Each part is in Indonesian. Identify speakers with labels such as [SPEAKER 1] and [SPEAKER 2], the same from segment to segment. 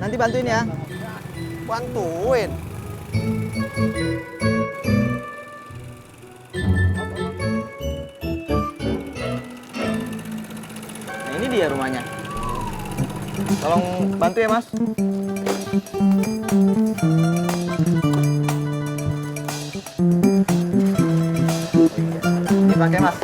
[SPEAKER 1] Nanti bantuin ya.
[SPEAKER 2] Bantuin.
[SPEAKER 1] Nah, ini dia rumahnya. Tolong bantu ya, Mas. Ini pakai, Mas.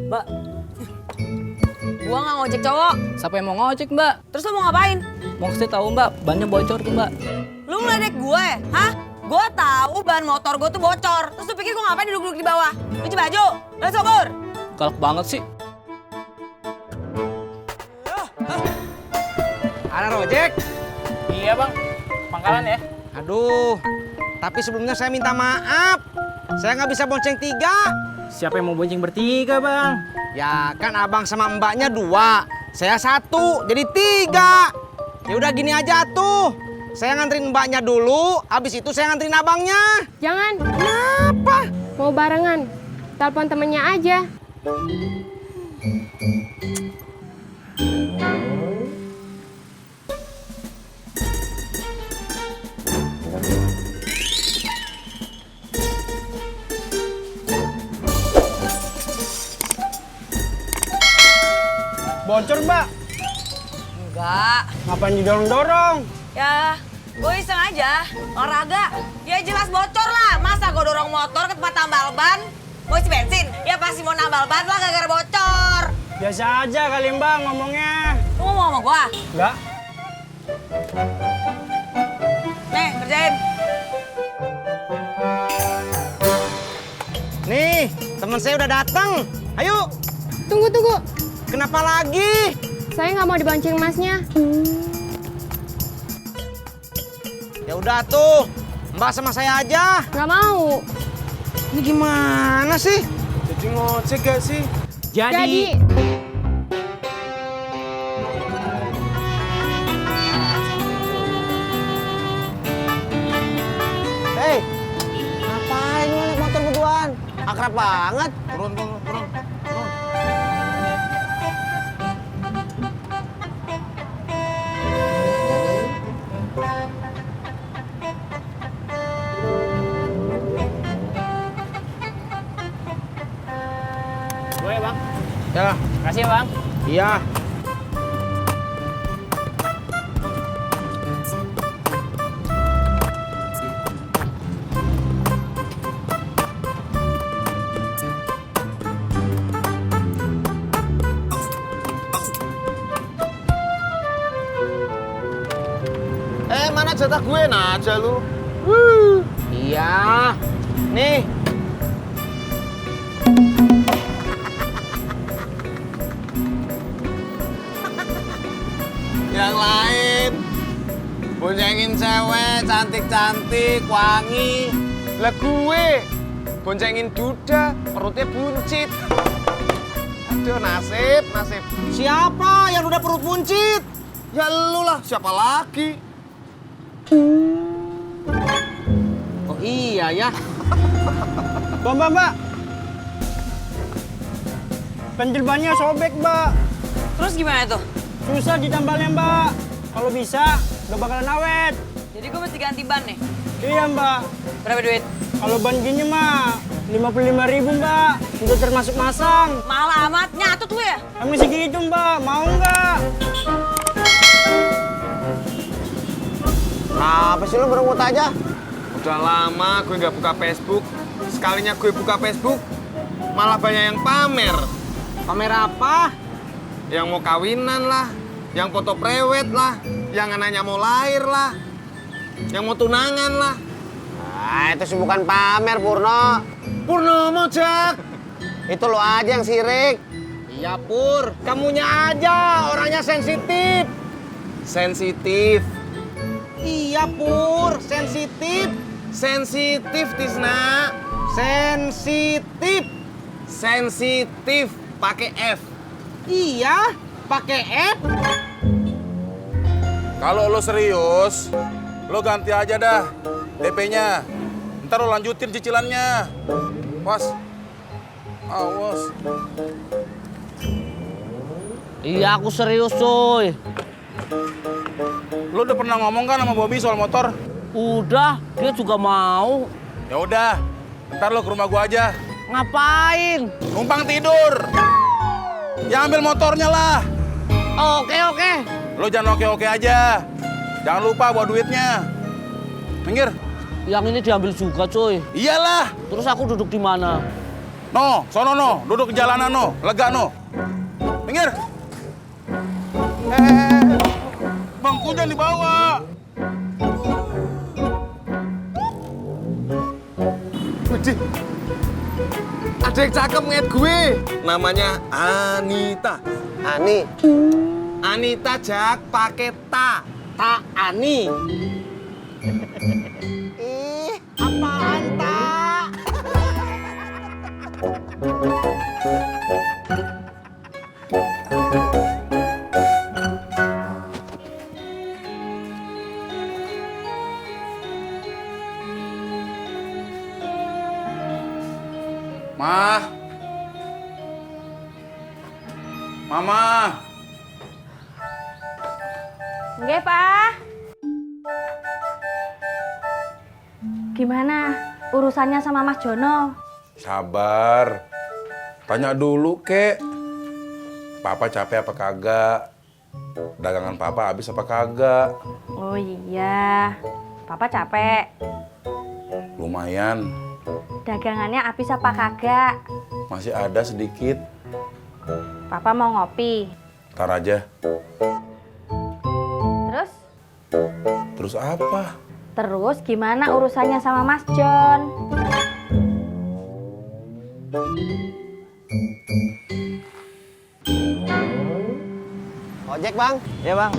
[SPEAKER 3] Mbak, gua nggak ngojek cowok.
[SPEAKER 4] Siapa yang mau ngojek, Mbak?
[SPEAKER 3] Terus lu mau ngapain?
[SPEAKER 4] Mau kasih tahu, Mbak, bannya bocor tuh, Mbak.
[SPEAKER 3] Lu ngeledek gue, hah? Gue tahu ban motor gue tuh bocor. Terus lu pikir gue ngapain duduk-duduk di bawah? Cuci baju, let's go.
[SPEAKER 4] Galak banget sih.
[SPEAKER 2] Ada rojek?
[SPEAKER 4] Iya, Bang. Pangkalan ya?
[SPEAKER 2] Aduh, tapi sebelumnya saya minta maaf. Saya nggak bisa bonceng 3.
[SPEAKER 4] Siapa yang mau bonceng bertiga, Bang?
[SPEAKER 2] Ya kan abang sama mbaknya 2, saya 1, jadi 3. Ya udah gini aja tuh. Saya nganterin mbaknya dulu, habis itu saya nganterin abangnya.
[SPEAKER 5] Jangan,
[SPEAKER 2] Kenapa?
[SPEAKER 5] mau barengan. Telepon temennya aja.
[SPEAKER 6] Bocor, Mbak.
[SPEAKER 3] Enggak,
[SPEAKER 6] Ngapain didorong-dorong?
[SPEAKER 3] ya gue iseng aja, olahraga. Ya jelas bocor lah, masa gue dorong motor ke tempat tambal ban? Mau isi bensin? Ya pasti mau nambal ban lah gara-gara bocor.
[SPEAKER 6] Biasa aja kali, Mbak, ngomongnya.
[SPEAKER 3] Lu ngomong sama gue?
[SPEAKER 6] Enggak.
[SPEAKER 3] Nih, kerjain.
[SPEAKER 2] Nih, teman saya udah datang. Ayo,
[SPEAKER 5] Tunggu, tunggu.
[SPEAKER 2] kenapa lagi?
[SPEAKER 5] Saya nggak mau dibonceng masnya.
[SPEAKER 2] Ya udah tuh, mbak sama saya aja.
[SPEAKER 5] Nggak mau.
[SPEAKER 2] Ini gimana sih?
[SPEAKER 6] Jadi ngojek gak sih?
[SPEAKER 5] Jadi,
[SPEAKER 2] Hei, ngapain lu naik motor berduaan? Akrab banget. Turun.
[SPEAKER 4] Gue ya, Bang.
[SPEAKER 2] Ya,
[SPEAKER 4] Makasih ya, Bang.
[SPEAKER 2] iya.
[SPEAKER 1] Mana jatah gue aja lu.
[SPEAKER 2] Iya. Nih.
[SPEAKER 1] Yang lain boncengin cewek cantik-cantik, wangi. Lah gue boncengin duda, perutnya buncit. Aduh, nasib.
[SPEAKER 2] Siapa yang udah perut buncit?
[SPEAKER 1] Ya lu lah, siapa lagi?
[SPEAKER 2] Oh iya ya.
[SPEAKER 6] Mbak. Pentil bannya sobek, Mbak.
[SPEAKER 3] Terus gimana tuh?
[SPEAKER 6] Susah ditambalnya, Mbak. Kalau bisa, udah bakalan awet.
[SPEAKER 3] Jadi gue mesti ganti ban nih.
[SPEAKER 6] Iya, Mbak.
[SPEAKER 3] Berapa duit?
[SPEAKER 6] Kalau ban gini mah 55.000, Mbak. Udah termasuk masang.
[SPEAKER 3] Mahal amat, nyatut lu ya?
[SPEAKER 6] Kami segitu, Mbak. Mau nggak?
[SPEAKER 2] Kenapa sih lu berebut aja?
[SPEAKER 1] Udah lama gue nggak buka Facebook. Sekalinya gue buka Facebook, malah banyak yang pamer.
[SPEAKER 2] Pamer apa?
[SPEAKER 1] Yang mau kawinan lah, yang foto prewed lah, yang anaknya mau lahir lah, yang mau tunangan lah.
[SPEAKER 2] Ah, itu sih bukan pamer, Purno.
[SPEAKER 1] Purnomo, Jak.
[SPEAKER 2] Itu lo aja yang sirik. Iya, Pur. Kamunya aja, orangnya sensitif.
[SPEAKER 1] Sensitif.
[SPEAKER 2] Iya, Pur. Sensitif.
[SPEAKER 1] Sensitif, Tisna.
[SPEAKER 2] Sensitif.
[SPEAKER 1] Sensitif. Pakai F.
[SPEAKER 2] Iya, pakai F.
[SPEAKER 7] Kalau lo serius, lo ganti aja dah DP-nya. Ntar lo lanjutin cicilannya. Pas. Awas.
[SPEAKER 6] Iya, aku serius, coy.
[SPEAKER 7] Lo udah pernah ngomong kan sama Bobby soal motor?
[SPEAKER 6] Udah, dia juga mau.
[SPEAKER 7] Ya udah, ntar lo ke rumah gua aja.
[SPEAKER 6] Ngapain?
[SPEAKER 7] Numpang tidur. Ya ambil motornya lah.
[SPEAKER 6] Oke.
[SPEAKER 7] Lo jangan oke-oke aja. Jangan lupa bawa duitnya. Minggir.
[SPEAKER 6] Yang ini diambil juga, coy.
[SPEAKER 7] Iyalah.
[SPEAKER 6] Terus aku duduk di mana?
[SPEAKER 7] No, sono no. Duduk di jalanan no. Lega no. Minggir. Bangku jangan dibawa.
[SPEAKER 1] Widih. Ada yang cakep ngeliat gue. Namanya Anita.
[SPEAKER 2] Ani.
[SPEAKER 1] Anita, Jak. Pakai ta.
[SPEAKER 2] Tak Ani. Ih, apaan, Tak?
[SPEAKER 7] Mah. Mama.
[SPEAKER 5] Nggih, Pak. Gimana urusannya sama Mas Jono?
[SPEAKER 7] Sabar. Tanya dulu, Kek. Papa capek apa kagak? Dagangan Papa habis apa kagak?
[SPEAKER 5] Oh iya, Papa capek.
[SPEAKER 7] Lumayan.
[SPEAKER 5] Dagangannya habis apa kagak?
[SPEAKER 7] Masih ada sedikit.
[SPEAKER 5] Papa mau ngopi.
[SPEAKER 7] Ntar aja.
[SPEAKER 5] Terus?
[SPEAKER 7] Terus apa?
[SPEAKER 5] Terus gimana urusannya sama Mas John?
[SPEAKER 2] Ojek, Bang.
[SPEAKER 6] Ya, Bang.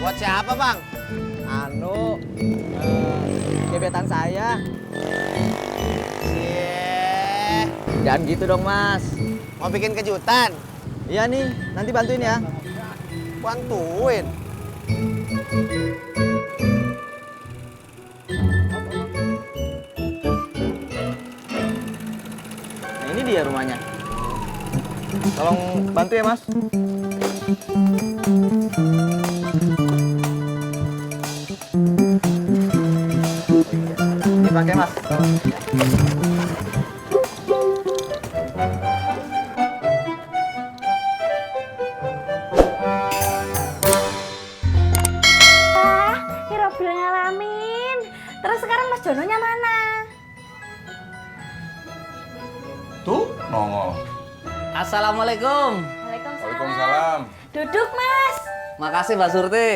[SPEAKER 2] Buat siapa, Bang?
[SPEAKER 6] Gebetan saya.
[SPEAKER 2] Cie.
[SPEAKER 6] Jangan gitu dong, Mas.
[SPEAKER 2] Mau bikin kejutan?
[SPEAKER 6] Iya nih, nanti bantuin ya.
[SPEAKER 2] Bantuin.
[SPEAKER 6] Nah, ini dia rumahnya. Tolong bantu ya, Mas. Dipakai, Mas.
[SPEAKER 5] Hirobil ngalamin. Terus sekarang Mas Jononya mana?
[SPEAKER 7] Tuh, nongol.
[SPEAKER 6] Assalamualaikum.
[SPEAKER 7] Waalaikumsalam.
[SPEAKER 5] Duduk, Mas.
[SPEAKER 6] Makasih, Mbak Surti.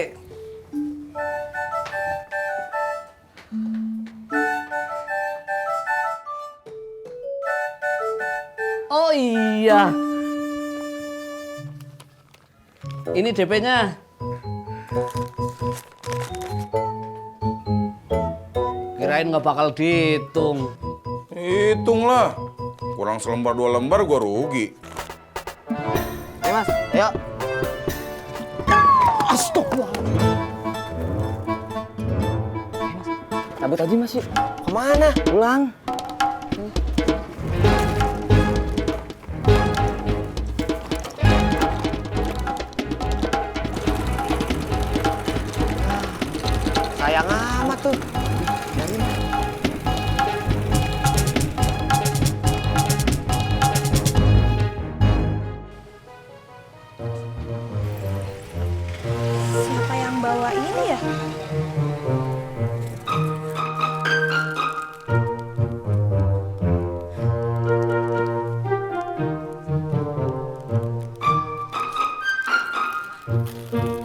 [SPEAKER 6] Oh iya. Ini DP-nya. Kirain nggak bakal dihitung.
[SPEAKER 7] Hitung lah. Kurang selembar 2 lembar gua rugi.
[SPEAKER 2] Ayo, Mas. Ayo.
[SPEAKER 6] Cabut aja, Mas, yuk.
[SPEAKER 2] Kemana?
[SPEAKER 6] Pulang.
[SPEAKER 2] Sayang amat tuh.
[SPEAKER 3] Siapa yang
[SPEAKER 5] Mas.